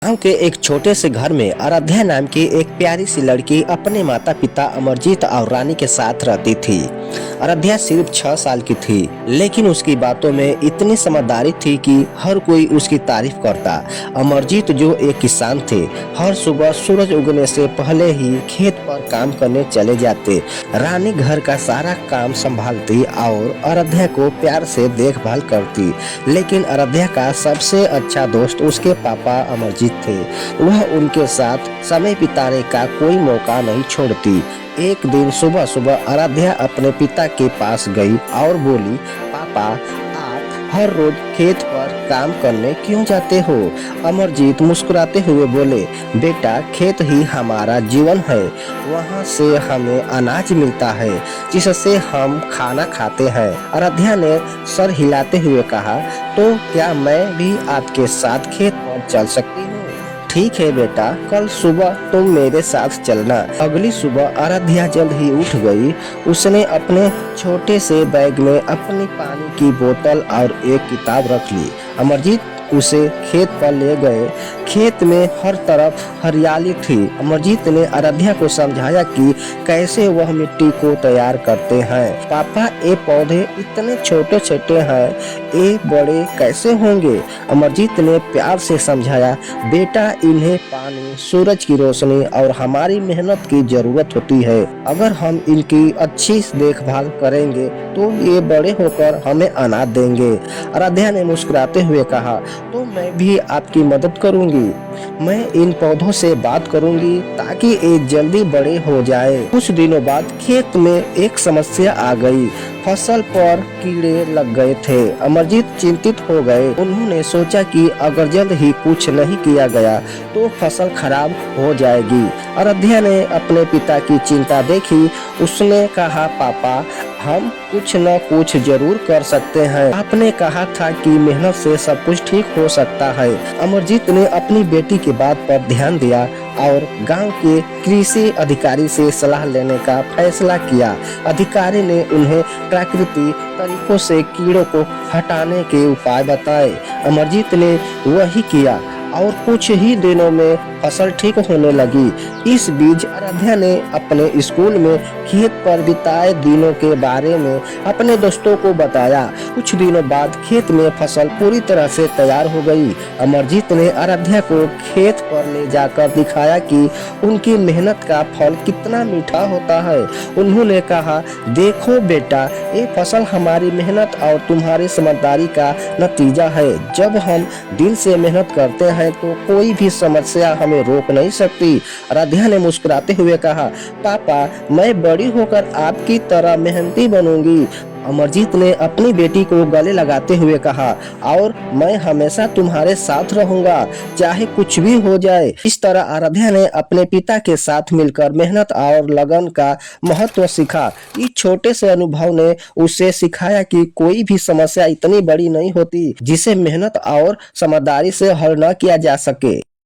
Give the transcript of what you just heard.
गांव के एक छोटे से घर में आराध्या नाम की एक प्यारी सी लड़की अपने माता पिता अमरजीत और रानी के साथ रहती थी। आराध्या सिर्फ 6 साल की थी, लेकिन उसकी बातों में इतनी समझदारी थी कि हर कोई उसकी तारीफ करता। अमरजीत जो एक किसान थे, हर सुबह सूरज उगने से पहले ही खेत पर काम करने चले जाते। रानी घर का सारा काम संभालती और आराध्या को प्यार से देखभाल करती। लेकिन आराध्या का सबसे अच्छा दोस्त उसके पापा अमरजीत थे। वह उनके साथ समय बिताने का कोई मौका नहीं छोड़ती। एक दिन सुबह सुबह आराध्या अपने पिता के पास गई और बोली, पापा, आप हर रोज खेत पर काम करने क्यों जाते हो? अमरजीत मुस्कुराते हुए बोले, बेटा, खेत ही हमारा जीवन है। वहाँ से हमें अनाज मिलता है जिससे हम खाना खाते हैं। आराध्या ने सर हिलाते हुए कहा, तो क्या मैं भी आपके साथ खेत पर चल सकती हूँ? ठीक है बेटा, कल सुबह तुम मेरे साथ चलना। अगली सुबह आराध्या जल्द ही उठ गई। उसने अपने छोटे से बैग में अपनी पानी की बोतल और एक किताब रख ली। अमरजीत उसे खेत पर ले गए। खेत में हर तरफ हरियाली थी। अमरजीत ने आराध्या को समझाया कि कैसे वह मिट्टी को तैयार करते हैं। पापा, ये पौधे इतने छोटे छोटे हैं, ये बड़े कैसे होंगे? अमरजीत ने प्यार से समझाया, बेटा, इन्हें पानी, सूरज की रोशनी और हमारी मेहनत की जरूरत होती है। अगर हम इनकी अच्छी देखभाल करेंगे तो ये बड़े होकर हमें अनाज देंगे। आराध्या ने मुस्कुराते हुए कहा, तो मैं भी आपकी मदद करूंगी। मैं इन पौधों से बात करूंगी ताकि ये जल्दी बड़े हो जाए। कुछ दिनों बाद खेत में एक समस्या आ गई। फसल पर कीड़े लग गए थे। अमरजीत चिंतित हो गए। उन्होंने सोचा कि अगर जल्द ही कुछ नहीं किया गया तो फसल खराब हो जाएगी। आराध्या ने अपने पिता की चिंता देखी। उसने कहा, पापा, हम कुछ न कुछ जरूर कर सकते हैं। आपने कहा था कि मेहनत से सब कुछ ठीक हो सकता है। अमरजीत ने अपनी बेटी की बात पर ध्यान दिया और गांव के कृषि अधिकारी से सलाह लेने का फैसला किया। अधिकारी ने उन्हें प्राकृतिक तरीकों से कीड़ों को हटाने के उपाय बताए। अमरजीत ने वही किया और कुछ ही दिनों में फसल ठीक होने लगी। इस बीच आराध्या ने अपने स्कूल में खेत पर बिताए दिनों के बारे में अपने दोस्तों को बताया। कुछ दिनों बाद खेत में फसल पूरी तरह से तैयार हो गई। अमरजीत ने आराध्या को खेत पर ले जाकर दिखाया कि उनकी मेहनत का फल कितना मीठा होता है। उन्होंने कहा, देखो बेटा, ये फसल हमारी मेहनत और तुम्हारी समझदारी का नतीजा है। जब हम दिल से मेहनत करते हैं तो कोई भी समस्या हमें रोक नहीं सकती। आराध्या ने मुस्कुराते हुए कहा, पापा, मैं बड़ी होकर आपकी तरह मेहनती बनूंगी। अमरजीत ने अपनी बेटी को गले लगाते हुए कहा, और मैं हमेशा तुम्हारे साथ रहूंगा, चाहे कुछ भी हो जाए। इस तरह आराध्या ने अपने पिता के साथ मिलकर मेहनत और लगन का महत्व सीखा। इस छोटे से अनुभव ने उसे सिखाया कि कोई भी समस्या इतनी बड़ी नहीं होती जिसे मेहनत और समझदारी से हल न किया जा सके।